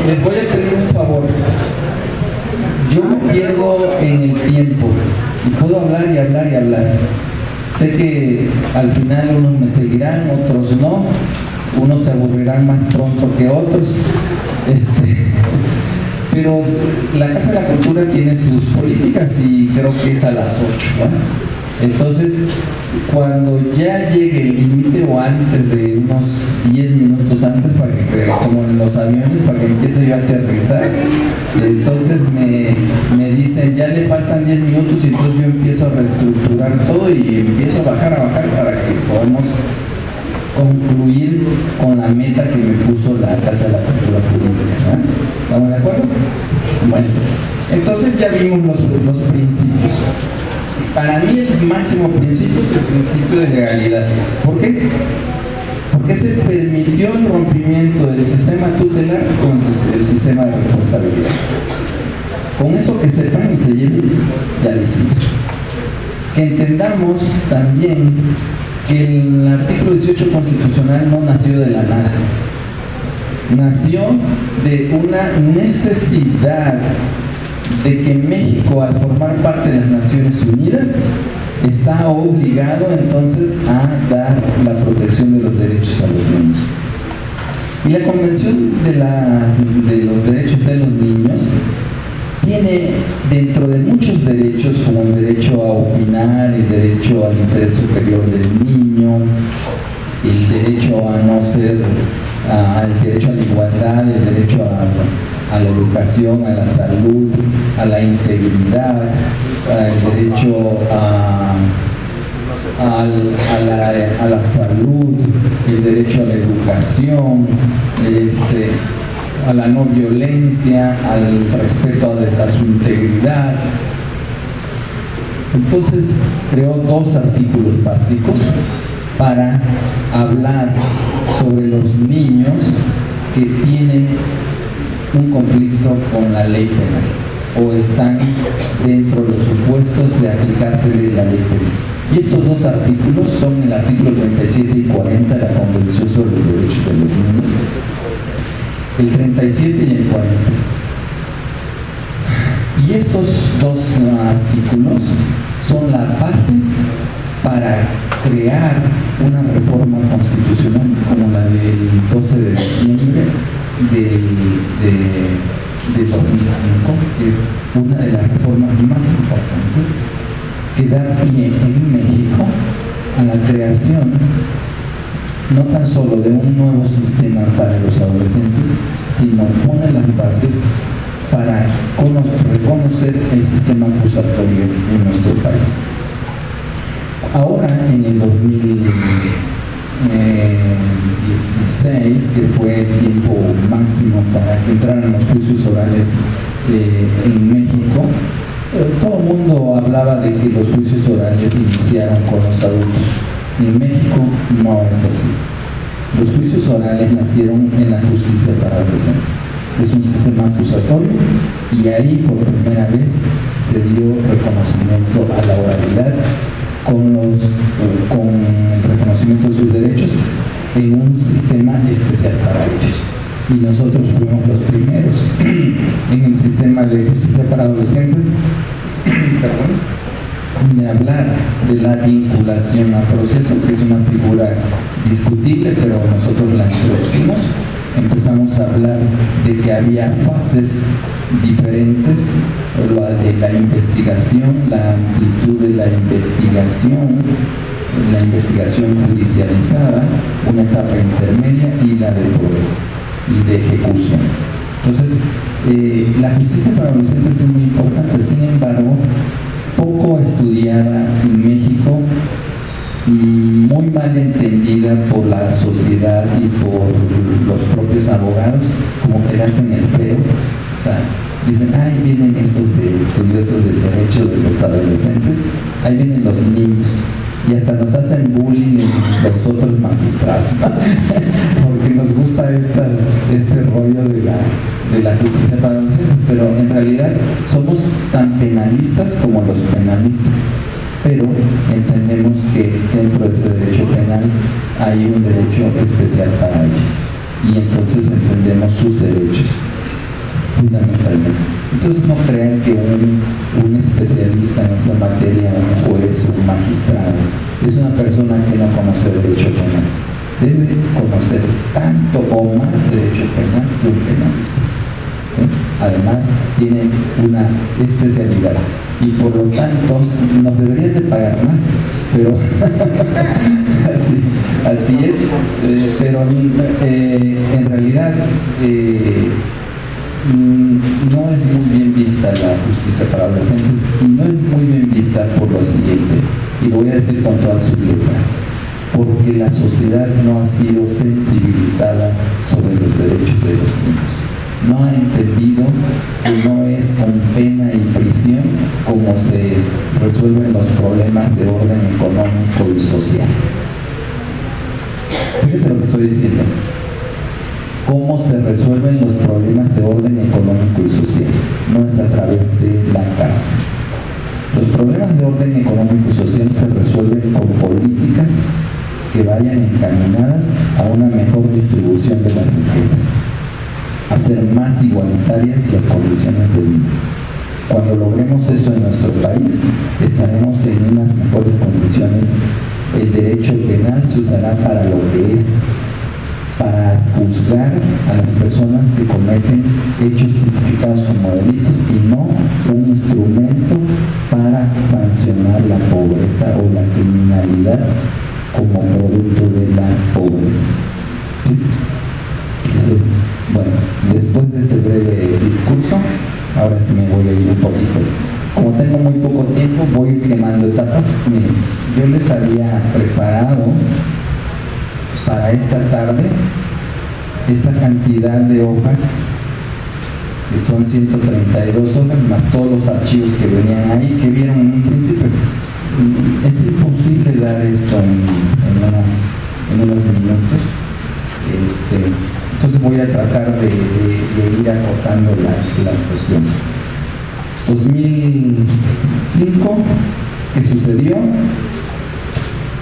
les voy a pedir un favor. Yo me pierdo en el tiempo y puedo hablar y hablar y hablar. Sé que al final unos me seguirán, otros no. Unos se aburrirán más pronto que otros. Pero la Casa de la Cultura tiene sus políticas y creo que es a las 8, ¿no? Entonces, cuando ya llegue el límite o antes de unos 10 minutos antes, para que, como en los aviones, para que empiece yo a aterrizar, entonces me dicen, ya le faltan 10 minutos y entonces yo empiezo a reestructurar todo y empiezo a bajar para que podamos concluir con la meta que me puso la Casa de la Cultura Pública, ¿no? ¿Estamos de acuerdo? Bueno, entonces ya vimos los principios. Para mí el máximo principio es el principio de legalidad. ¿Por qué? Porque se permitió el rompimiento del sistema tutelar con el sistema de responsabilidad. Con eso que sepan y se lleven, ya lo hicimos. Que entendamos también que el artículo 18 constitucional no nació de la nada. Nació de una necesidad de que México, al formar parte de las Naciones Unidas, está obligado entonces a dar la protección de los derechos a los niños. Y la Convención de los Derechos de los Niños tiene dentro de muchos derechos, como el derecho a opinar, el derecho al interés superior del niño, el derecho a no ser, el derecho a la igualdad, el derecho a la educación, a la salud, a la integridad, el derecho a la salud, el derecho a la educación, a la no violencia, al respeto a su integridad. Entonces creó 2 artículos básicos para hablar sobre los niños que tienen un conflicto con la ley penal o están dentro de los supuestos de aplicarse de la ley penal. Y estos 2 artículos son el artículo 37 y 40 de la Convención sobre los Derechos de los Niños, el 37 y el 40. Y estos 2 artículos son la base para crear una reforma constitucional como la del 12 de diciembre de 2005, que es una de las reformas más importantes que da pie en México a la creación no tan solo de un nuevo sistema para los adolescentes, sino pone las bases para reconocer el sistema acusatorio en nuestro país. Ahora, en el 2016, que fue el tiempo máximo para que entraran los juicios orales en México, todo el mundo hablaba de que los juicios orales iniciaron con los adultos. En México no es así. Los juicios orales nacieron en la justicia para adolescentes. Es un sistema acusatorio y ahí por primera vez se dio reconocimiento a la oralidad con el reconocimiento de sus derechos en un sistema especial para ellos. Y nosotros fuimos los primeros en el sistema de justicia para adolescentes de hablar de la vinculación a proceso, que es una figura discutible, pero nosotros la introducimos. Empezamos a hablar de que había fases diferentes, la de la investigación, la amplitud de la investigación judicializada, una etapa intermedia y la de pruebas y de ejecución. Entonces, la justicia para adolescentes es muy importante, sin embargo, poco estudiada en México y muy mal entendida por la sociedad y por los propios abogados, como quedarse en el feo. O sea, dicen, ahí vienen esos estudiosos del derecho de los adolescentes, ahí vienen los niños, y hasta nos hacen bullying los otros magistrados, porque nos gusta este rollo de la justicia para adolescentes, pero en realidad somos tan penalistas como los penalistas, pero entendemos que dentro de ese derecho penal hay un derecho especial para ellos, y entonces entendemos sus derechos. fundamentalmente. Entonces no crean que un especialista en esta materia, un juez, un magistrado, es una persona que no conoce derecho penal. Debe conocer tanto o más derecho penal que un penalista. ¿Sí? Además, tiene una especialidad y por lo tanto nos deberían de pagar más, pero así es, pero en realidad no es muy bien vista la justicia para adolescentes, y no es muy bien vista por lo siguiente, y lo voy a decir con todas sus letras: porque la sociedad no ha sido sensibilizada sobre los derechos de los niños. No ha entendido que no es con pena y prisión como se resuelven los problemas de orden económico y social. Fíjese lo que estoy diciendo. ¿Cómo se resuelven los problemas de orden económico y social? No es a través de la cárcel. Los problemas de orden económico y social se resuelven con políticas que vayan encaminadas a una mejor distribución de la riqueza, hacer más igualitarias las condiciones de vida. Cuando logremos eso en nuestro país, estaremos en unas mejores condiciones. El derecho penal se usará para lo que es, para juzgar a las personas que cometen hechos tipificados como delitos, y no un instrumento para sancionar la pobreza o la criminalidad como producto de la pobreza. ¿Sí? Bueno, después de este breve discurso, ahora sí me voy a ir un poquito. Como tengo muy poco tiempo, voy a ir quemando etapas. Miren, yo les había preparado para esta tarde esa cantidad de hojas, que son 132 hojas, más todos los archivos que venían ahí, que vieron en un principio. Es imposible dar esto en unos minutos. Entonces voy a tratar de ir acotando las cuestiones. 2005, ¿qué sucedió?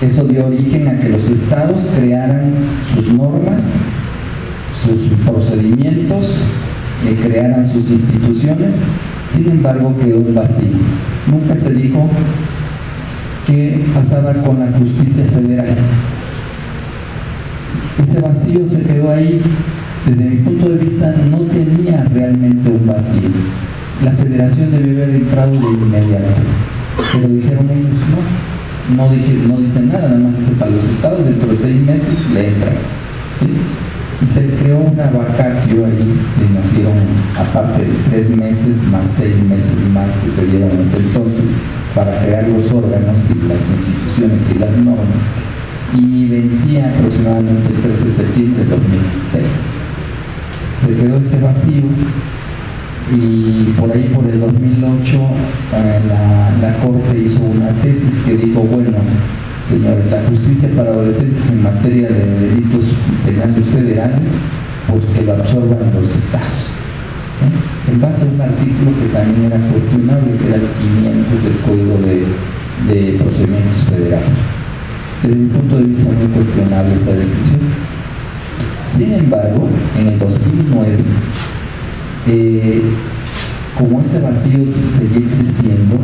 Eso dio origen a que los estados crearan sus normas, sus procedimientos, que crearan sus instituciones. Sin embargo, quedó un vacío. Nunca se dijo qué pasaba con la justicia federal. Ese vacío se quedó ahí. Desde mi punto de vista, no tenía realmente un vacío. La federación debió haber entrado de inmediato, pero dijeron ellos no dicen nada, nada más dice para los estados dentro de 6 meses le entran, ¿sí? Y se creó una vacatio ahí, y nos dieron, aparte de 3 meses más 6 meses más que se dieron en ese entonces, para crear los órganos y las instituciones y las normas, y vencía aproximadamente el 13 de septiembre de 2006. Se quedó ese vacío, y por ahí, por el 2008, la Corte hizo una tesis que dijo: bueno, señores, la justicia para adolescentes en materia de delitos penales federales, pues que lo absorban los estados. En base a un artículo que también era cuestionable, que era el 500 del Código de Procedimientos Federales. Desde mi punto de vista, muy cuestionable esa decisión. Sin embargo, en el 2009, como ese vacío seguía existiendo,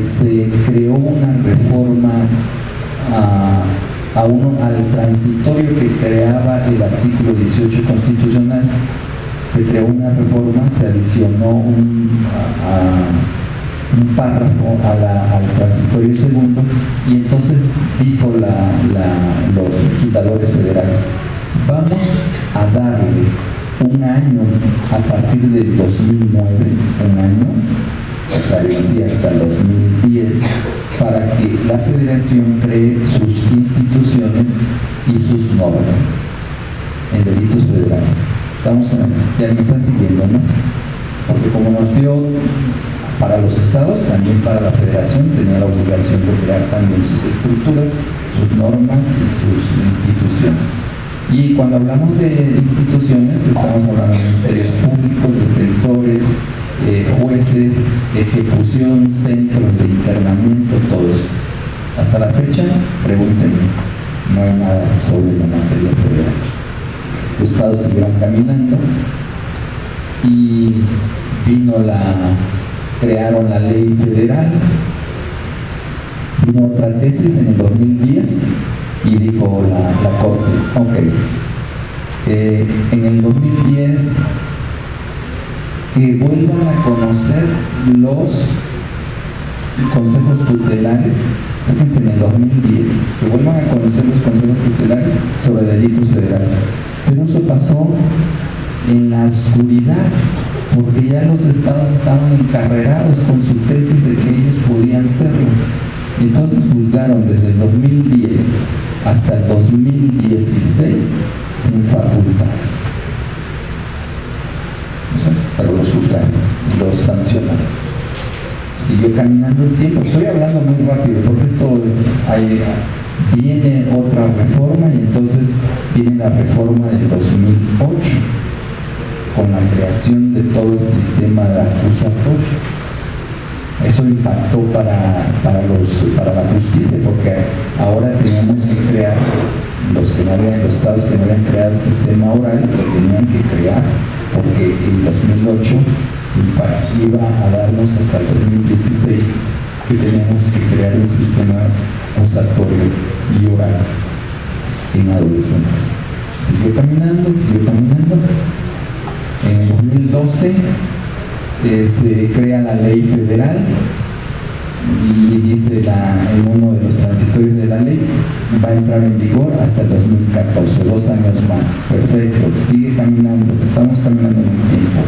se creó una reforma al transitorio que creaba el artículo 18 constitucional. Se creó una reforma, se adicionó un párrafo al transitorio segundo, y entonces dijo los legisladores federales: vamos a darle un año a partir del 2009, un año, o sea, decía hasta el 2010, para que la federación cree sus instituciones y sus normas en delitos federales. Ya me están siguiendo, ¿no? Porque como nos dio para los estados, también para la federación tenía la obligación de crear también sus estructuras, sus normas y sus instituciones. Y cuando hablamos de instituciones, estamos hablando de ministerios públicos, defensores, jueces, ejecución, centros de internamiento, todo eso. Hasta la fecha, pregúntenme, no hay nada sobre la materia federal. Los estados seguirán caminando, y crearon la ley federal. Vino otra tesis en el 2010 y dijo la Corte, ok, en el 2010 que vuelvan a conocer los consejos tutelares, fíjense, en el 2010, que vuelvan a conocer los consejos tutelares sobre delitos federales. Pero eso pasó en la oscuridad, porque ya los estados estaban encarrerados con su tesis de que ellos podían serlo. Entonces juzgaron desde el 2010 hasta el 2016 sin facultades. No sé, pero los juzgaron y los sancionaron. Siguió caminando el tiempo. Estoy hablando muy rápido porque viene otra reforma, y entonces viene la reforma del 2008 con la creación de todo el sistema de acusatorio. Eso impactó para la justicia, porque ahora teníamos que crear, los estados que no habían creado el sistema oral lo tenían que crear, porque en 2008 iba a darnos hasta el 2016 que teníamos que crear un sistema acusatorio y oral en adolescentes. Siguió caminando. En el 2012 se crea la ley federal y dice en uno de los transitorios de la ley, va a entrar en vigor hasta el 2014, 2 años más. Perfecto, sigue caminando, estamos caminando en un tiempo.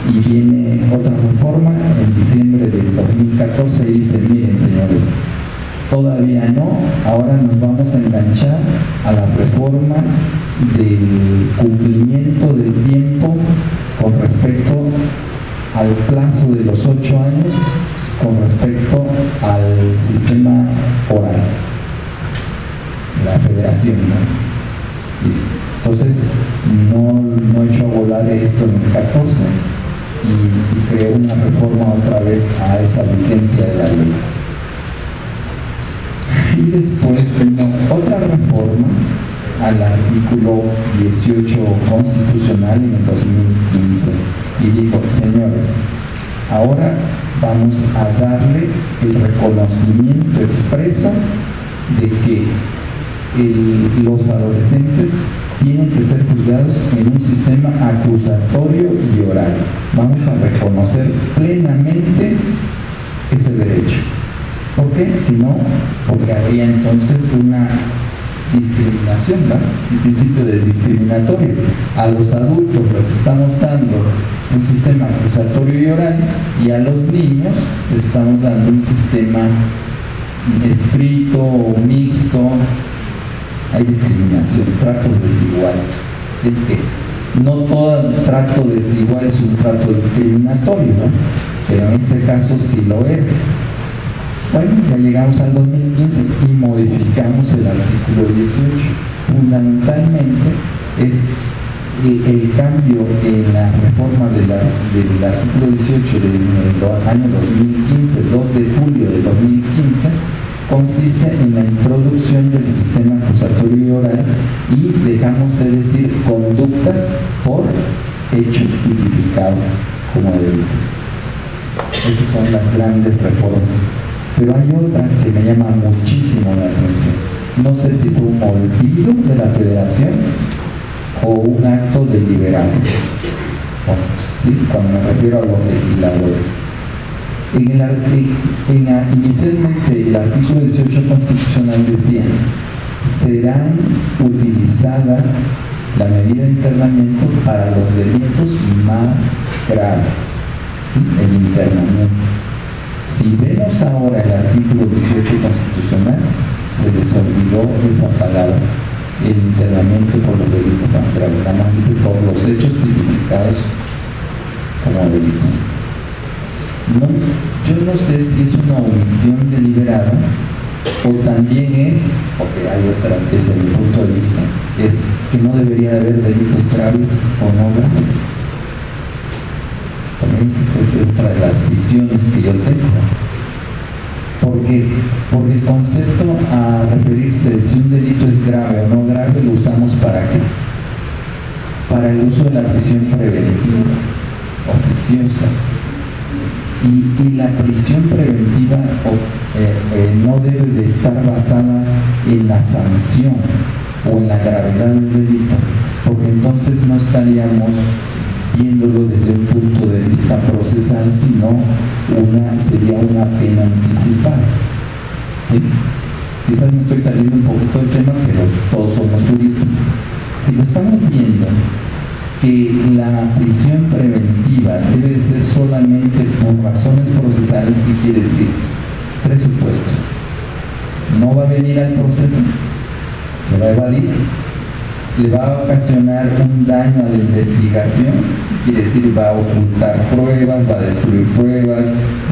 Y viene otra reforma en diciembre del 2014 y dice, miren señores, todavía no, ahora nos vamos a enganchar a la reforma del cumplimiento del tiempo con respecto al plazo de los 8 años con respecto al sistema oral, la federación, ¿no? Entonces no echó a volar esto en el 14 y creó una reforma otra vez a esa vigencia de la ley. Y después vino otra reforma al artículo 18 constitucional en el 2015 y dijo, señores, ahora vamos a darle el reconocimiento expreso de que los adolescentes tienen que ser juzgados en un sistema acusatorio y oral. Vamos a reconocer plenamente ese derecho. ¿Por qué? Si no, porque habría entonces una discriminación, ¿no? El principio del discriminatorio. A los adultos les estamos dando un sistema acusatorio y oral, y a los niños les estamos dando un sistema escrito o mixto. Hay discriminación, tratos desiguales. Así que no todo trato desigual es un trato discriminatorio, ¿no? Pero en este caso sí lo es. Bueno, ya llegamos al 2015 y modificamos el artículo 18. Fundamentalmente es el cambio en la reforma del artículo 18 del año 2015, 2 de julio de 2015, consiste en la introducción del sistema acusatorio y oral, y dejamos de decir conductas por hecho tipificado como delito. Esas son las grandes reformas. Pero hay otra que me llama muchísimo la atención. No sé si fue un olvido de la federación o un acto deliberado. ¿Sí? Cuando me refiero a los legisladores. Inicialmente el artículo 18 constitucional decía: serán utilizada la medida de internamiento para los delitos más graves. ¿Sí? El internamiento. Si vemos ahora el artículo 18 constitucional, se les olvidó esa palabra, el internamiento por los delitos más graves. Nada más dice por los hechos tipificados como delitos. No, yo no sé si es una omisión deliberada o también es, porque hay otra, desde mi punto de vista, es que no debería haber delitos graves o no graves. También esa es otra de las visiones que yo tengo. Porque el concepto a referirse de si un delito es grave o no grave lo usamos ¿para qué? para el uso de la prisión preventiva oficiosa. Y la prisión preventiva no debe de estar basada en la sanción o en la gravedad del delito, porque entonces no estaríamos viéndolo desde un punto de vista procesal, sino sería una pena anticipada. ¿Sí? Quizás me estoy saliendo un poquito del tema, pero todos somos juristas. Si lo estamos viendo, que la prisión preventiva debe ser solamente por razones procesales, ¿qué quiere decir? Presupuesto. No va a venir al proceso, se va a evadir, le va a ocasionar un daño a la investigación, quiere decir, va a ocultar pruebas, va a destruir pruebas,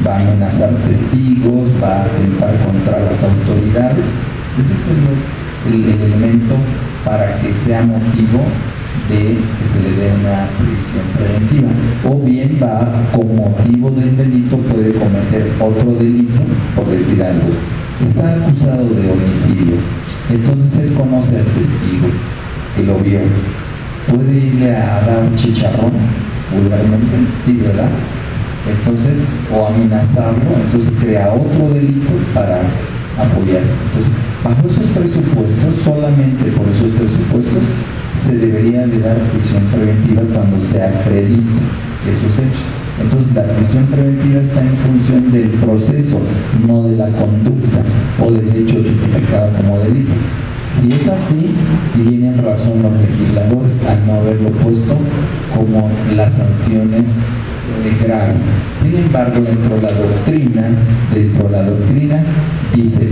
va a amenazar testigos, va a atentar contra las autoridades. Ese es el elemento para que sea motivo de que se le dé una prisión preventiva, o bien con motivo del delito puede cometer otro delito, por decir algo. Está acusado de homicidio, entonces él conoce al testigo que lo vio, puede irle a dar un chicharrón vulgarmente, sí, ¿verdad? Entonces, o amenazarlo, entonces crea otro delito para apoyarse. Entonces, bajo esos presupuestos, solamente por esos presupuestos se debería de dar prisión preventiva cuando se acredite esos hechos. Entonces la prisión preventiva está en función del proceso, no de la conducta o del hecho tipificado como delito. Si es así, tienen razón los legisladores al no haberlo puesto como las sanciones graves. Sin embargo, dentro de la doctrina dice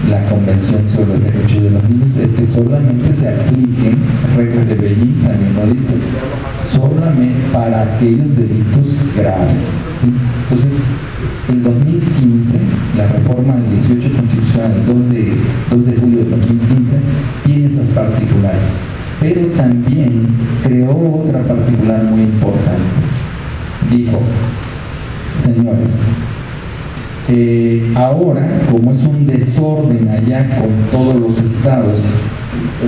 la Convención sobre los Derechos de los Niños es que solamente se apliquen reglas de Beijing, también lo dice, solamente para aquellos delitos graves, ¿sí? Entonces, en 2015, la reforma del 18 constitucional, el 2 de julio de 2015, tiene esas particulares, pero también creó otra particular muy importante. Dijo, señores, ahora, como es un desorden allá con todos los estados,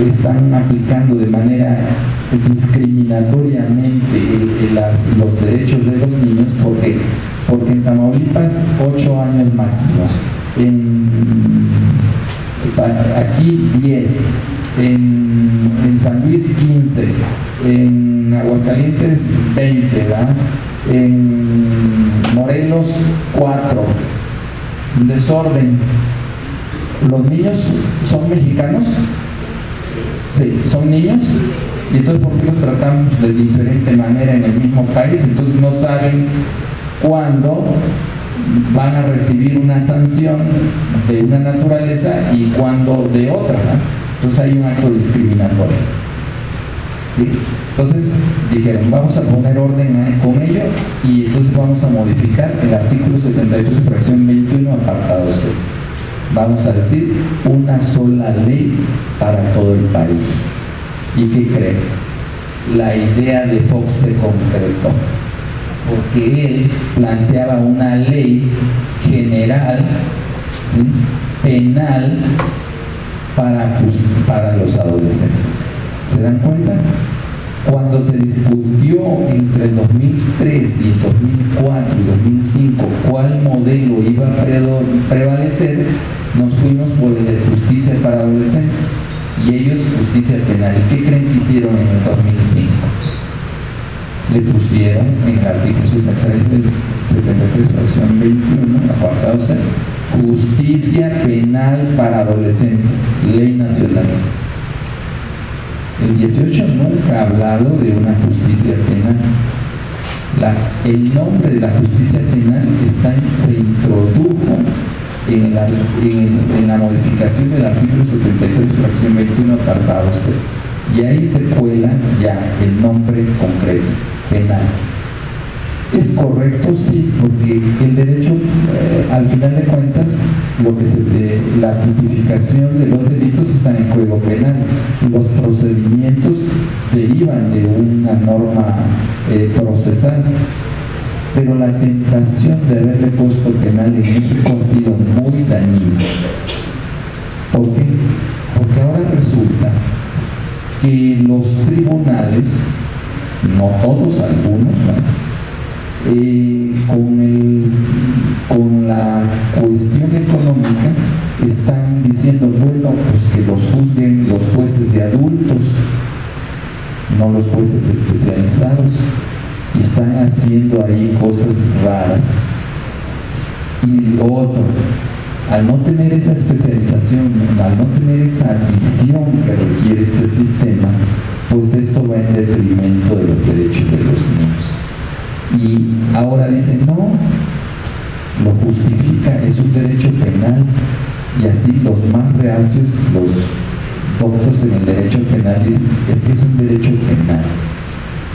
están aplicando de manera discriminatoriamente los derechos de los niños, porque en Tamaulipas 8 años máximos, aquí 10, en San Luis 15, en Aguascalientes 20, ¿verdad? En Morelos 4, desorden. ¿Los niños son mexicanos? Sí, son niños. Y entonces, ¿por qué los tratamos de diferente manera en el mismo país? Entonces no saben cuándo van a recibir una sanción de una naturaleza y cuándo de otra, ¿no? Entonces hay un acto discriminatorio. ¿Sí? Entonces dijeron, vamos a poner orden con ello y entonces vamos a modificar el artículo 73, fracción 21, apartado C. Vamos a decir una sola ley para todo el país. ¿Y qué creen? La idea de Fox se concretó, porque él planteaba una ley general, ¿sí?, penal para los adolescentes. ¿Se dan cuenta? Cuando se discutió entre el 2003 y el 2004 y 2005 cuál modelo iba a prevalecer, nos fuimos por el de justicia para adolescentes y ellos justicia penal. ¿Y qué creen que hicieron en el 2005? Le pusieron en el artículo 73, fracción 21, apartado C, justicia penal para adolescentes, ley nacional. El 18 nunca ha hablado de una justicia penal. El nombre de la justicia penal se introdujo en la modificación del artículo 73, fracción 21, apartado C. Y ahí se cuela ya el nombre concreto, penal. ¿Es correcto? Sí, porque el derecho, al final de cuentas, la tipificación de los delitos están en código penal. Los procedimientos derivan de una norma procesal. Pero la tentación de haberle puesto penal en México ha sido muy dañina. ¿Por qué? Porque ahora resulta que los tribunales no todos, algunos, ¿no? Con la cuestión económica están diciendo, bueno, pues que los juzguen los jueces de adultos, no los jueces especializados, y están haciendo ahí cosas raras. Y lo otro, al no tener esa especialización, al no tener esa visión que requiere este sistema, pues esto va en detrimento de los derechos de los niños. Y ahora dicen, no, lo justifica, es un derecho penal, y así los más reacios, los doctos en el derecho penal, dicen, es que es un derecho penal,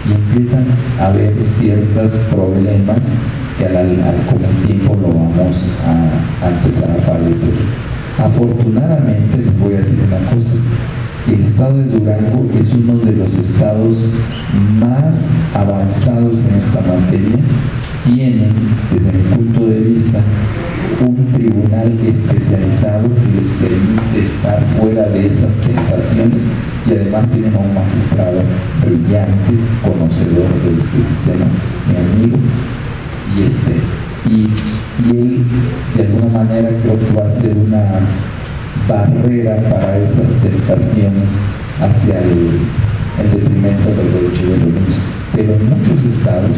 y empiezan a haber ciertos problemas que con el tiempo lo vamos a empezar a padecer. Afortunadamente, les voy a decir una cosa, el estado de Durango es uno de los estados más avanzados en esta materia. Tienen, desde mi punto de vista, un tribunal especializado que les permite estar fuera de esas tentaciones, y además tienen a un magistrado brillante, conocedor de este sistema, mi amigo, y él de alguna manera creo que va a ser una barrera para esas tentaciones hacia el detrimento del derecho de los niños. Pero en muchos estados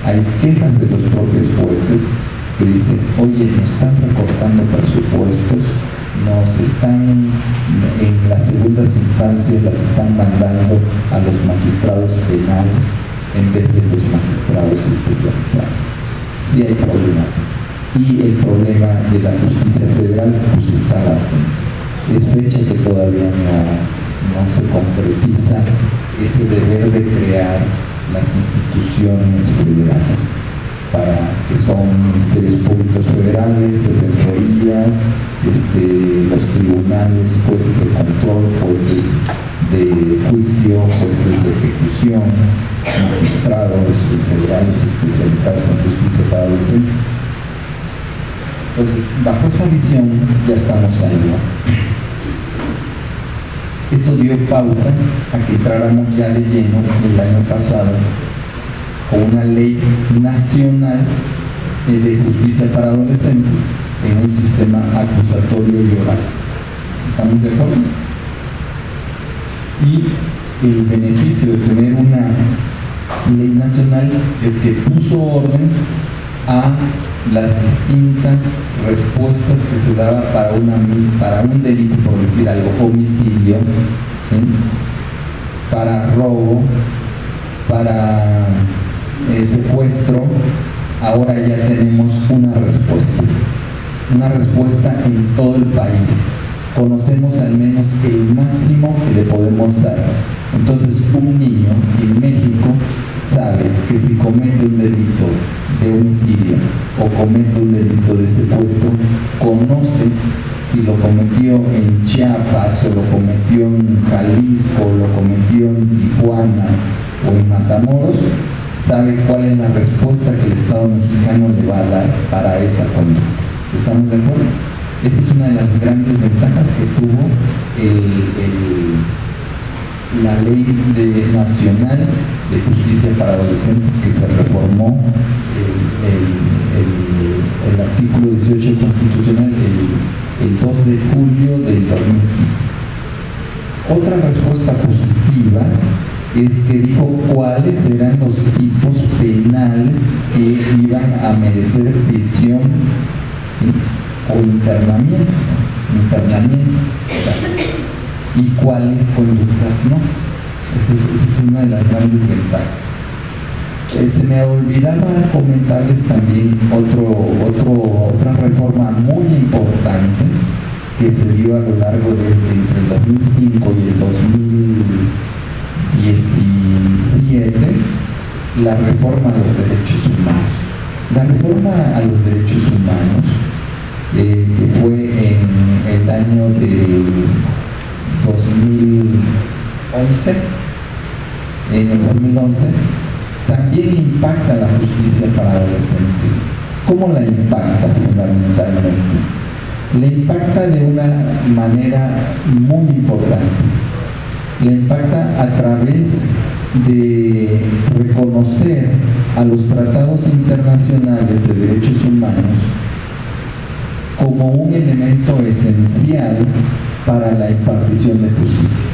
hay quejas de los propios jueces que dicen, oye, nos están recortando presupuestos, nos están, en las segundas instancias las están mandando a los magistrados penales en vez de los magistrados especializados. Sí hay problema. Y el problema de la justicia federal pues está latente. Es fecha que todavía no se concretiza ese deber de crear las instituciones federales, que son ministerios públicos federales, defensorías, los tribunales, jueces de control, jueces de juicio, jueces de ejecución, magistrados federales especializados en justicia para adolescentes. Entonces, bajo esa visión ya estamos ahí, ¿no? Eso dio pauta a que entráramos ya de lleno el año pasado con una ley nacional de justicia para adolescentes en un sistema acusatorio y oral. ¿Estamos de acuerdo? Y el beneficio de tener una ley nacional es que puso orden a las distintas respuestas que se daba para un delito, por decir algo, homicidio, ¿sí? Para robo, para secuestro. Ahora ya tenemos una respuesta en todo el país. Conocemos al menos el máximo que le podemos dar. Entonces, un niño en México sabe que si comete un delito de homicidio o comete un delito de secuestro, conoce si lo cometió en Chiapas o lo cometió en Jalisco o lo cometió en Tijuana o en Matamoros, sabe cuál es la respuesta que el Estado mexicano le va a dar para esa conducta. ¿Estamos de acuerdo? Esa es una de las grandes ventajas que tuvo la ley nacional de justicia para adolescentes, que se reformó el artículo 18 constitucional el 2 de julio del 2015. Otra respuesta positiva es que dijo cuáles eran los tipos penales que iban a merecer prisión, ¿sí? O internamiento, y cuáles conductas no. Esa es una de las grandes ventajas. Se me olvidaba comentarles también otra reforma muy importante que se dio a lo largo entre el 2005 y el 2017, la reforma a los derechos humanos. La reforma a los derechos humanos, que fue en el año de 2011, en el 2011, también impacta la justicia para adolescentes. ¿Cómo la impacta fundamentalmente? Le impacta de una manera muy importante. Le impacta a través de reconocer a los tratados internacionales de derechos humanos como un elemento esencial para la impartición de justicia.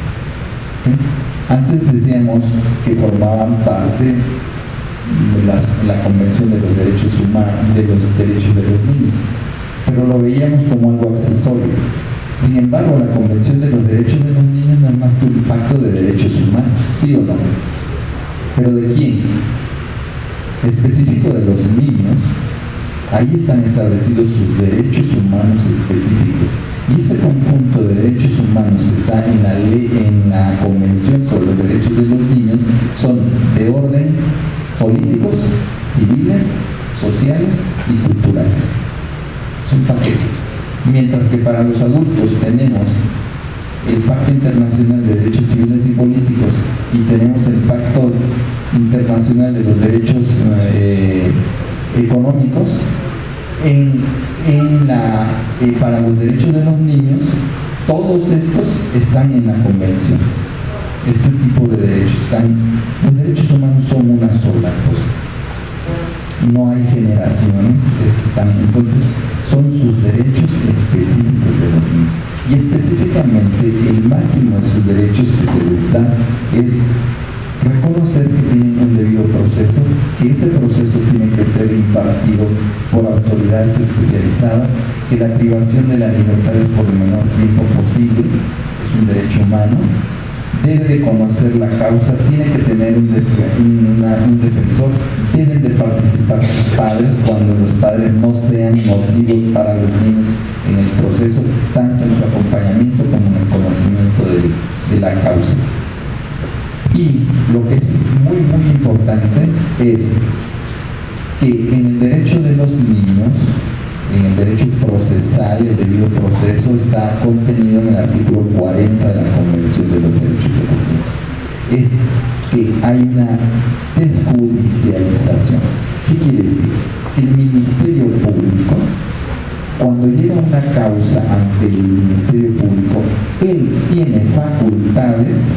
Antes decíamos que formaban parte de la Convención de los Derechos Humanos, de los Derechos de los Niños, pero lo veíamos como algo accesorio. Sin embargo, la Convención de los Derechos de los Niños no es más que un pacto de derechos humanos, ¿sí o no? ¿Pero de quién? Específico de los niños. Ahí están establecidos sus derechos humanos específicos. Y ese conjunto de derechos humanos que está en la ley, en la Convención sobre los Derechos de los Niños, son de orden políticos, civiles, sociales y culturales. Es un paquete. Mientras que para los adultos tenemos el Pacto Internacional de Derechos Civiles y Políticos y tenemos el Pacto Internacional de los Derechos Económicos, para los derechos de los niños, todos estos están en la Convención. Este tipo de derechos los derechos humanos son una sola cosa. No hay generaciones, entonces son sus derechos específicos de los niños. Y específicamente el máximo de sus derechos que se les da es reconocer que tienen un debido proceso, que ese proceso tiene que ser impartido por autoridades especializadas, que la privación de la libertad es por el menor tiempo posible, es un derecho humano, debe de conocer la causa, tiene que tener un defensor, deben de participar sus padres cuando los padres no sean nocivos para los niños en el proceso, tanto en su acompañamiento como en el conocimiento de la causa. Y lo que es muy, muy importante es que en el derecho de los niños, en el derecho procesal y el debido proceso, está contenido en el artículo 40 de la Convención de los Derechos de los Niños. Es que hay una desjudicialización. ¿Qué quiere decir? Que el Ministerio Público, cuando llega una causa ante el Ministerio Público, él tiene facultades.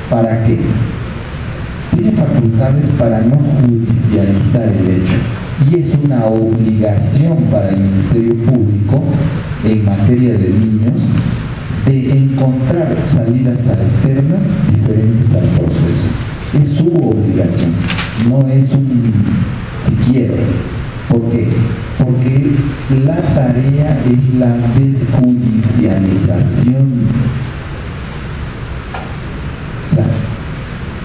¿Para qué? Tiene facultades para no judicializar el hecho. Y es una obligación para el Ministerio Público en materia de niños de encontrar salidas alternas diferentes al proceso. Es su obligación, no es un si quiero. ¿Por qué? Porque la tarea es la desjudicialización.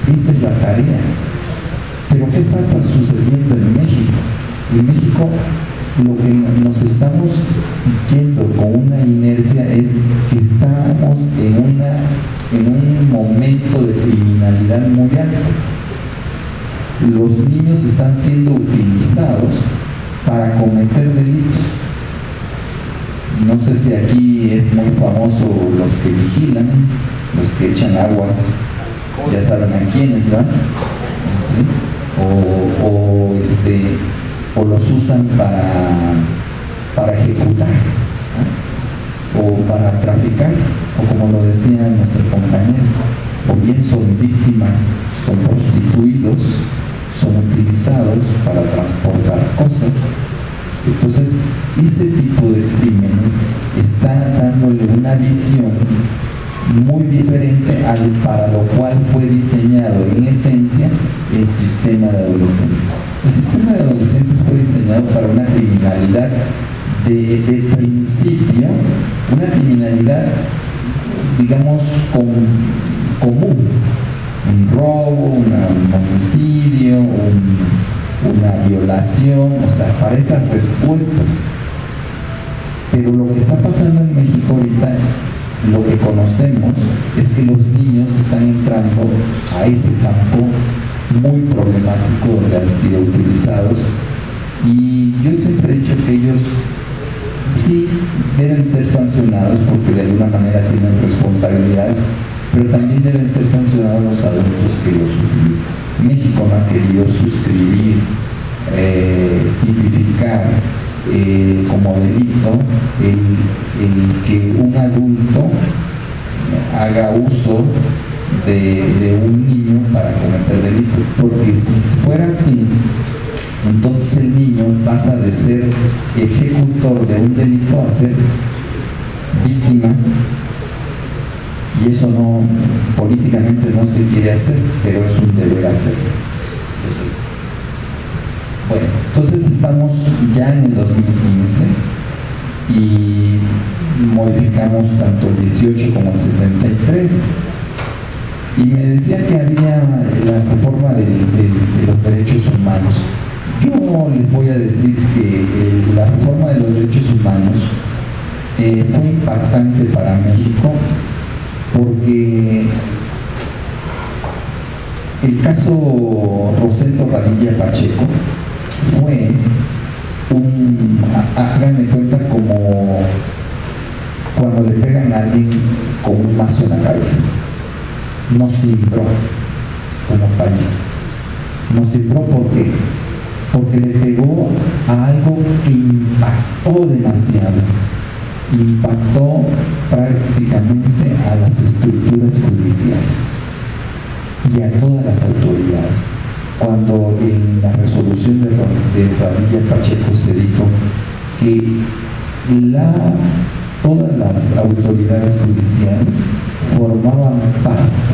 Esa es la tarea. Pero ¿qué está sucediendo en México? En México lo que nos estamos yendo con una inercia es que estamos en un momento de criminalidad muy alto. Los niños están siendo utilizados para cometer delitos. No sé si aquí es muy famoso los que vigilan, los que echan aguas, ya saben a quiénes, ¿verdad? ¿Sí? O los usan para ejecutar, ¿no? O para traficar, o como lo decía nuestro compañero, o bien son víctimas, son prostituidos, son utilizados para transportar cosas. Entonces, ese tipo de crímenes está dándole una visión muy diferente para lo cual fue diseñado en esencia el sistema de adolescentes. El sistema de adolescentes fue diseñado para una criminalidad de principio, una criminalidad, digamos, común, un robo, un homicidio, una violación, o sea, para esas respuestas. Pero lo que está pasando en México ahorita, lo que conocemos es que los niños están entrando a ese campo muy problemático donde han sido utilizados, y yo siempre he dicho que ellos sí deben ser sancionados porque de alguna manera tienen responsabilidades, pero también deben ser sancionados los adultos que los utilizan. México no ha querido suscribir, tipificar como delito el que un adulto haga uso de un niño para cometer delito, porque si fuera así, entonces el niño pasa de ser ejecutor de un delito a ser víctima, y eso no, políticamente no se quiere hacer, pero es un deber hacer. Entonces estamos ya en el 2015 y modificamos tanto el 18 como el 73, y me decía que había la reforma de los derechos humanos. Yo les voy a decir que la reforma de los derechos humanos fue impactante para México, porque el caso Rosendo Radilla Pacheco fue hagan de cuenta como cuando le pegan a alguien con un mazo en la cabeza. Nos cimbró como país. Nos cimbró porque le pegó a algo que impactó demasiado. Impactó prácticamente a las estructuras judiciales y a todas las autoridades. Cuando en la resolución de Radilla Pacheco se dijo que todas las autoridades judiciales formaban parte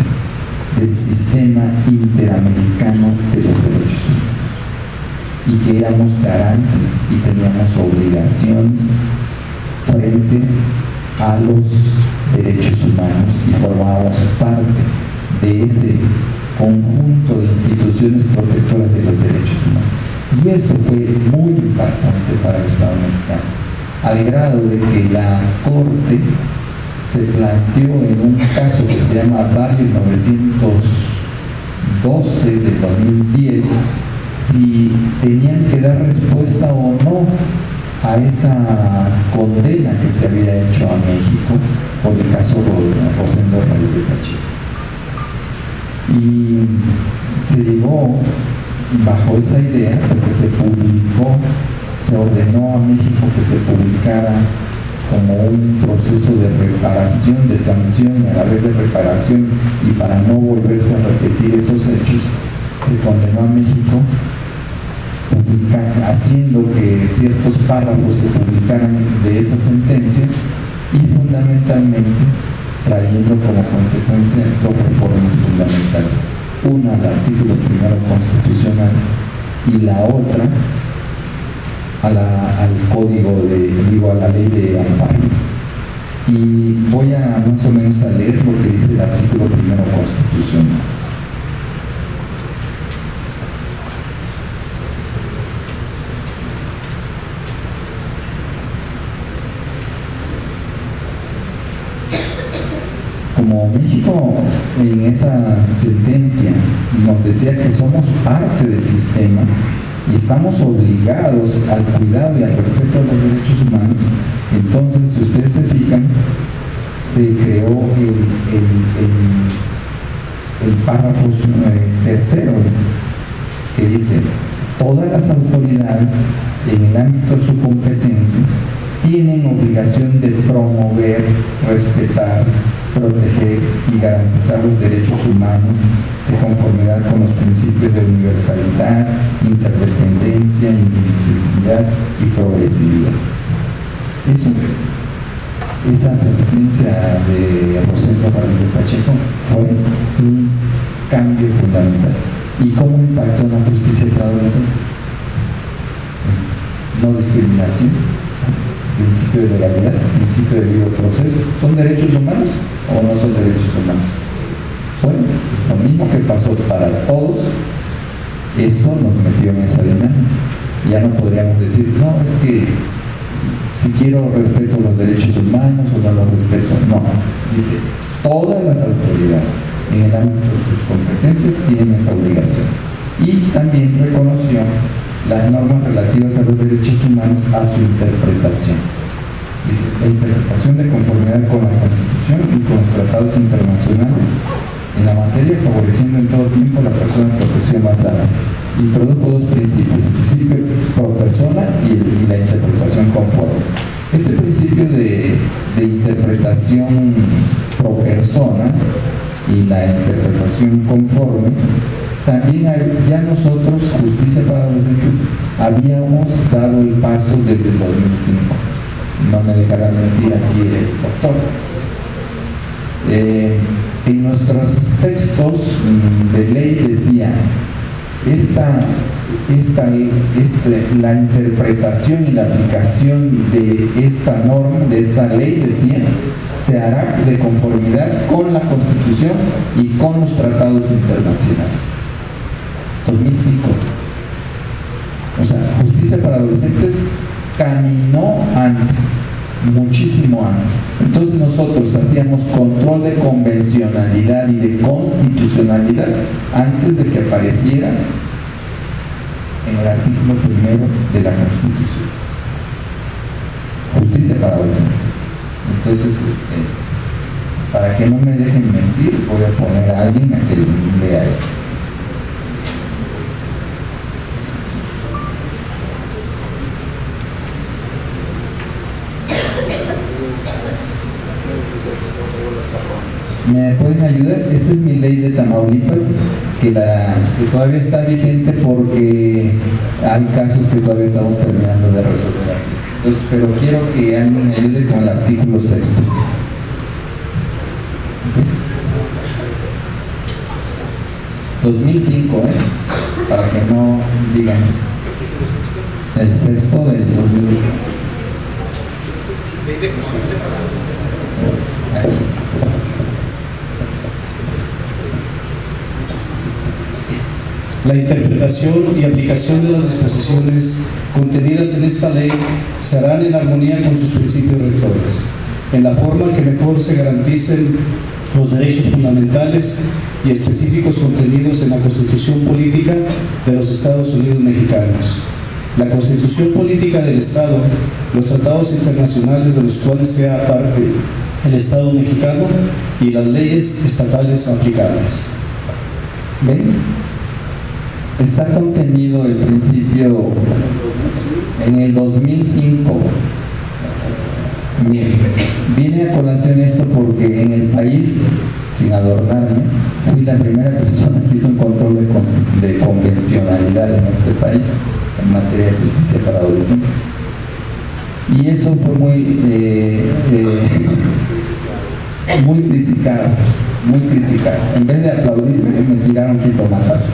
del sistema interamericano de los derechos humanos y que éramos garantes y teníamos obligaciones frente a los derechos humanos y formábamos parte de ese conjunto de instituciones protectoras de los derechos humanos. Y eso fue muy impactante para el Estado mexicano, al grado de que la Corte se planteó en un caso que se llama Barrio 912 del 2010 si tenían que dar respuesta o no a esa condena que se había hecho a México por el caso Rosendo Radilla Pacheco. Y se llegó bajo esa idea porque se ordenó a México que se publicara como un proceso de reparación, de sanción, a la vez de reparación, y para no volverse a repetir esos hechos, se condenó a México haciendo que ciertos párrafos se publicaran de esa sentencia y fundamentalmente trayendo como consecuencia dos reformas fundamentales. Una al artículo 1 constitucional y la otra a la ley de amparo. Y voy a más o menos a leer lo que dice el artículo 1 constitucional. Como México en esa sentencia nos decía que somos parte del sistema y estamos obligados al cuidado y al respeto de los derechos humanos, entonces, si ustedes se fijan, se creó el párrafo tercero, que dice: todas las autoridades en el ámbito de su competencia tienen obligación de promover, respetar, proteger y garantizar los derechos humanos de conformidad con los principios de universalidad, interdependencia, indivisibilidad y progresividad. Esa sentencia de Rosendo Radilla Pacheco fue un cambio fundamental. ¿Y cómo impactó en la justicia de adolescentes? No discriminación, principio de legalidad, principio de debido proceso. ¿Son derechos humanos o no son derechos humanos? Bueno, lo mismo que pasó para todos, esto nos metió en esa dinámica. Ya no podríamos decir, no, es que si quiero respeto los derechos humanos o no los respeto. No, dice, todas las autoridades en el ámbito de sus competencias tienen esa obligación. Y también reconoció las normas relativas a los derechos humanos a su interpretación. Dice, la interpretación de conformidad con la Constitución y con los tratados internacionales en la materia, favoreciendo en todo tiempo la persona de protección basada. Introdujo dos principios: el principio pro persona y la interpretación conforme. Este principio de interpretación pro persona y la interpretación conforme, también ya nosotros, Justicia para Adolescentes, habíamos dado el paso desde el 2005. No me dejará mentir aquí el doctor. En nuestros textos de ley decía, la interpretación y la aplicación de esta norma, de esta ley, decía, se hará de conformidad con la Constitución y con los tratados internacionales. 2005. O sea, Justicia para Adolescentes caminó antes, muchísimo antes. Entonces nosotros hacíamos control de convencionalidad y de constitucionalidad antes de que apareciera en el artículo 1 de la Constitución. Justicia para Adolescentes. Entonces, para que no me dejen mentir, voy a poner a alguien a que lea esto. ¿Me pueden ayudar? Esa es mi ley de Tamaulipas, que todavía está vigente porque hay casos que todavía estamos terminando de resolver así. Entonces, pero quiero que alguien me ayude con el artículo 6. ¿Okay? 2005, para que no digan el 6 del 2005. La interpretación y aplicación de las disposiciones contenidas en esta ley se harán en armonía con sus principios rectores, en la forma que mejor se garanticen los derechos fundamentales y específicos contenidos en la Constitución Política de los Estados Unidos Mexicanos, la Constitución Política del Estado, los tratados internacionales de los cuales sea parte el Estado mexicano y las leyes estatales aplicables. ¿Ven? Está contenido el principio en el 2005. Bien, viene a colación esto porque en el país, sin adornarme, fui la primera persona que hizo un control de convencionalidad en este país en materia de justicia para adolescentes. Y eso fue muy criticado. Muy criticado. En vez de aplaudirme, me tiraron jitomatas.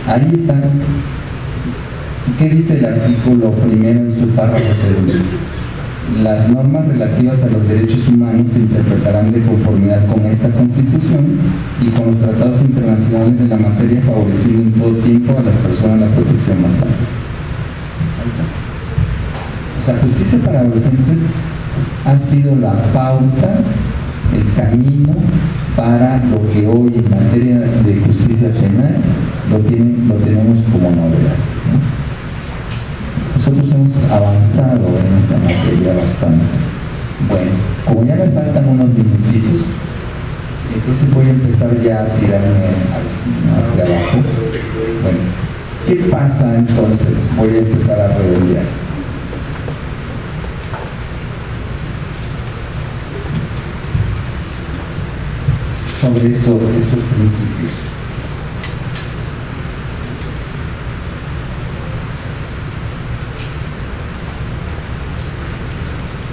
Ahí están. ¿Qué dice el artículo 1 en su párrafo 2? Las normas relativas a los derechos humanos se interpretarán de conformidad con esta Constitución y con los tratados internacionales de la materia, favoreciendo en todo tiempo a las personas la protección más alta. Ahí está. O sea, Justicia para Adolescentes ha sido la pauta, el camino para lo que hoy en materia de justicia penal lo tenemos como novedad, ¿no? Nosotros hemos avanzado en esta materia bastante. Bueno, como ya me faltan unos minutitos, entonces voy a empezar ya a tirarme hacia abajo. Bueno, ¿qué pasa entonces? Voy a empezar a redondear. Sobre estos principios.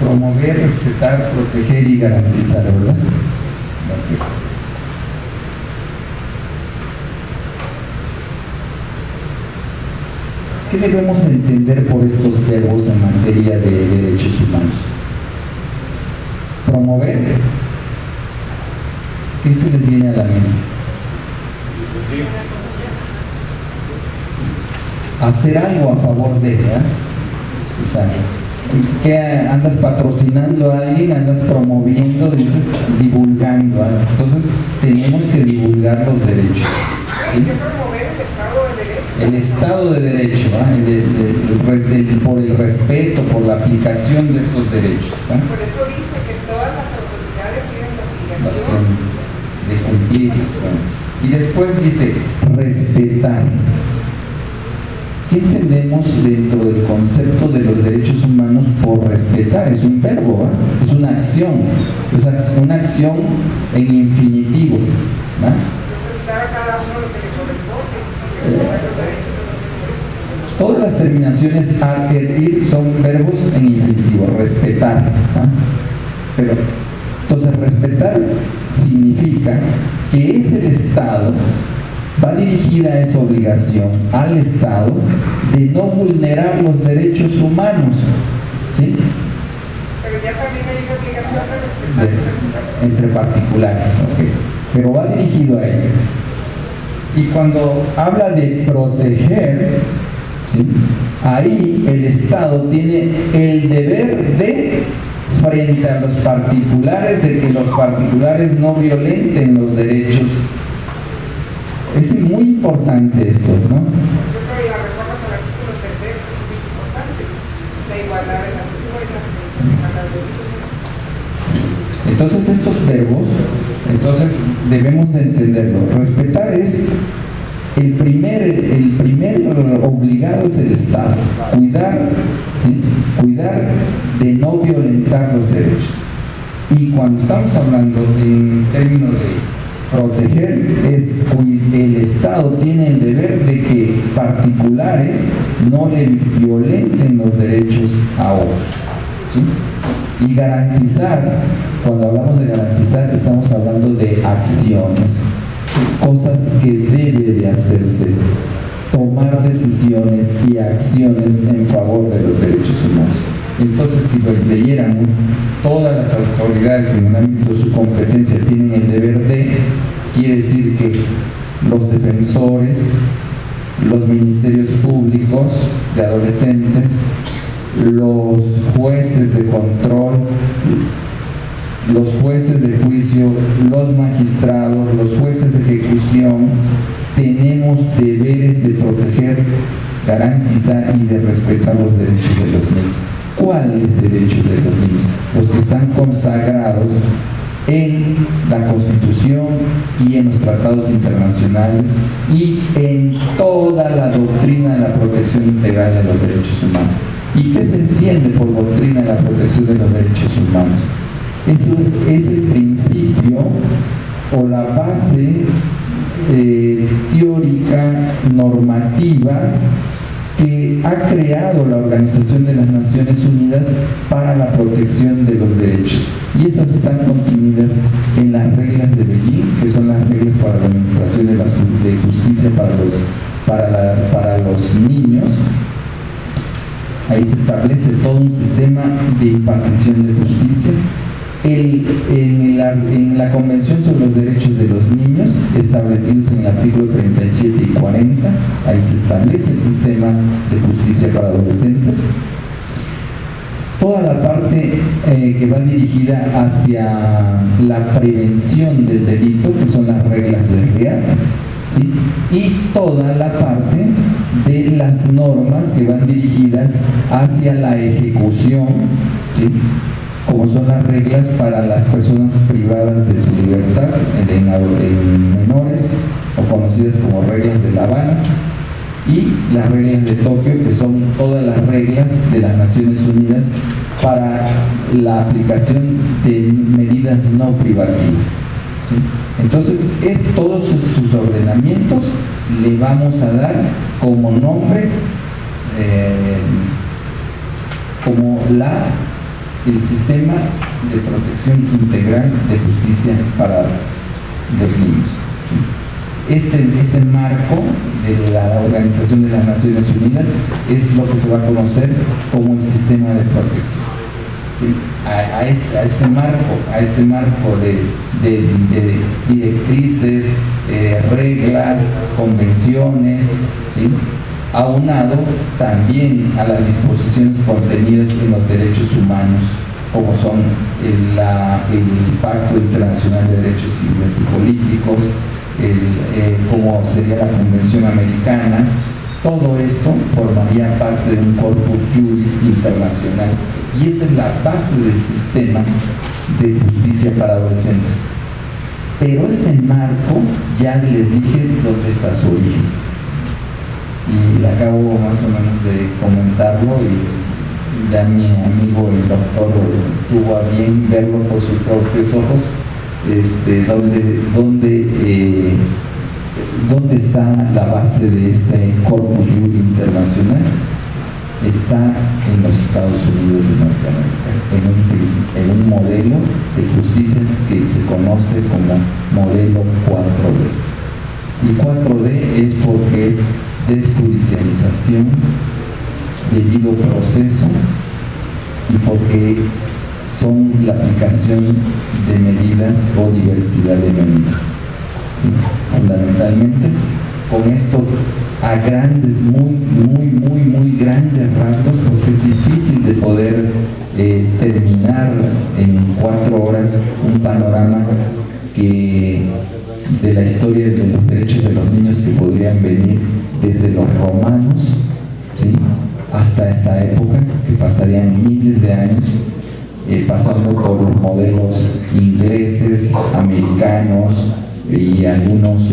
Promover, respetar, proteger y garantizar, ¿verdad? Okay. ¿Qué debemos entender por estos verbos en materia de derechos humanos? Promover. ¿Qué se les viene a la mente? Hacer algo a favor de, ¿verdad? O sea, ¿qué andas patrocinando a alguien? Andas promoviendo, dices, divulgando, ¿verdad? Entonces, tenemos que divulgar los derechos. ¿Sí? Hay que promover el Estado de Derecho. El Estado de Derecho, por el respeto, por la aplicación de estos derechos. ¿Va? Por eso dice que todas las autoridades tienen la obligación de cumplir. Bueno. Y después dice respetar. ¿Qué entendemos dentro del concepto de los derechos humanos por respetar? Es un verbo, ¿va? Es una acción, es una acción en infinitivo, ¿va? Respetar a cada uno lo que le corresponde, respetar los derechos de los demás. Todas las terminaciones ar, ir son verbos en infinitivo, respetar, ¿va? Pero, entonces, respetar significa que es el Estado, va dirigida esa obligación al Estado de no vulnerar los derechos humanos, ¿sí? Pero ya también hay una obligación de respetar Entre particulares, ¿ok? Pero va dirigido a ello. Y cuando habla de proteger, ¿sí? Ahí el Estado tiene el deber de, frente a los particulares, de que los particulares no violenten los derechos. Es muy importante esto, ¿no? Yo creo que las reformas al artículo 3 son muy importantes. La igualdad de las escuelas, la igualdad de los niños. Entonces estos verbos, entonces debemos de entenderlo. Respetar es el primer obligado es el Estado. Cuidar, ¿sí? Cuidar de no violentar los derechos. Y cuando estamos hablando en términos de proteger, es el Estado tiene el deber de que particulares no le violenten los derechos a otros, ¿sí? Y garantizar, cuando hablamos de garantizar, estamos hablando de acciones, cosas que debe de hacerse, tomar decisiones y acciones en favor de los derechos humanos. Entonces, si lo leyéramos, todas las autoridades en el ámbito de su competencia tienen el deber de, quiere decir que los defensores, los ministerios públicos de adolescentes, los jueces de control, los jueces de juicio, los magistrados, los jueces de ejecución, tenemos deberes de proteger, garantizar y de respetar los derechos de los niños. ¿Cuáles derechos de los niños? Los que están consagrados en la Constitución y en los tratados internacionales y en toda la doctrina de la protección integral de los derechos humanos. ¿Y qué se entiende por doctrina de la protección de los derechos humanos? Es el principio o la base teórica, normativa, que ha creado la Organización de las Naciones Unidas para la protección de los derechos. Y esas están contenidas en las reglas de Beijing, que son las reglas para la administración de justicia para los niños. Ahí se establece todo un sistema de impartición de justicia. En la Convención sobre los Derechos de los Niños, establecidos en el artículo 37 y 40, ahí se establece el sistema de justicia para adolescentes. Toda la parte que va dirigida hacia la prevención del delito, que son las reglas de REAC, ¿sí? Y toda la parte de las normas que van dirigidas hacia la ejecución, ¿sí? Como son las reglas para las personas privadas de su libertad en menores, o conocidas como reglas de La Habana, y las reglas de Tokio, que son todas las reglas de las Naciones Unidas para la aplicación de medidas no privativas, ¿sí? Entonces, todos estos ordenamientos le vamos a dar como nombre, como el sistema de protección integral de justicia para los niños. Este marco de la Organización de las Naciones Unidas es lo que se va a conocer como el sistema de protección. ¿Sí? A este marco de directrices, reglas, convenciones, ¿sí? Aunado también a las disposiciones contenidas en los derechos humanos, como son el Pacto Internacional de Derechos Civiles y Políticos, como sería la Convención Americana. Todo esto formaría parte de un corpus juris internacional, y esa es la base del sistema de justicia para adolescentes. Pero ese marco, ya les dije dónde está su origen. y acabo más o menos de comentarlo y ya mi amigo el doctor tuvo a bien verlo por sus propios ojos, ¿dónde está la base de este Corpus Juris internacional? Está en los Estados Unidos de Norteamérica, en un modelo de justicia que se conoce como modelo 4D. Y 4D es porque es desjudicialización, debido proceso y porque son la aplicación de medidas o diversidad de medidas. ¿Sí? Fundamentalmente, con esto a grandes, muy grandes rasgos, porque es difícil de poder terminar en 4 horas un panorama de la historia de los derechos de los niños que podrían venir desde los romanos, ¿sí?, hasta esta época, que pasarían miles de años, pasando por los modelos ingleses, americanos y algunos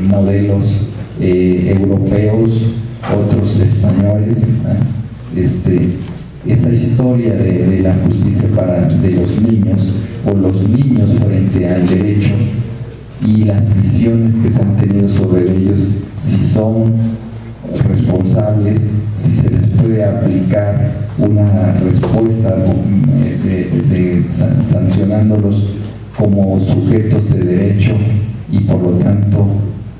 modelos europeos, otros españoles, esa historia de la justicia de los niños, o los niños frente al derecho, y las visiones que se han tenido sobre ellos, si son responsables, si se les puede aplicar una respuesta sancionándolos como sujetos de derecho, y por lo tanto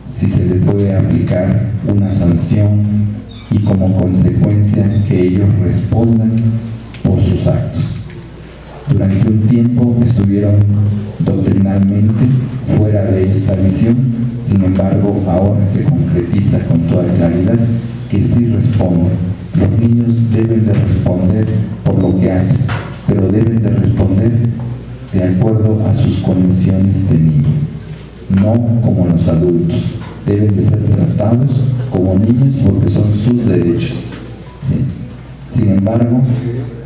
si se les puede aplicar una sanción y como consecuencia que ellos respondan por sus actos. Durante un tiempo estuvieron doctrinalmente fuera de esta visión, sin embargo ahora se concretiza con toda claridad que sí responden. Los niños deben de responder por lo que hacen, pero deben de responder de acuerdo a sus condiciones de niño, no como los adultos. Deben de ser tratados como niños porque son sus derechos. ¿Sí? Sin embargo,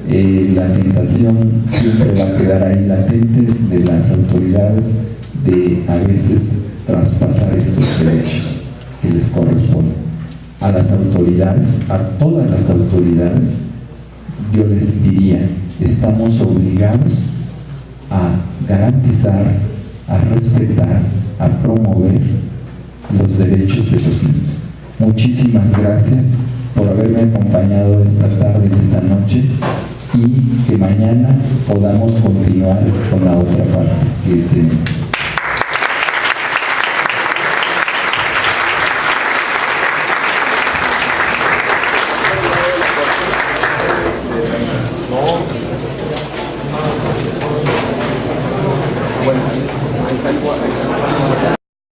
la tentación siempre va a quedar ahí latente de las autoridades de a veces traspasar estos derechos que les corresponden. A las autoridades, a todas las autoridades, yo les diría, estamos obligados a garantizar, a respetar, a promover los derechos de los niños. Muchísimas gracias por haberme acompañado esta tarde y esta noche, y que mañana podamos continuar con la otra parte que tenemos.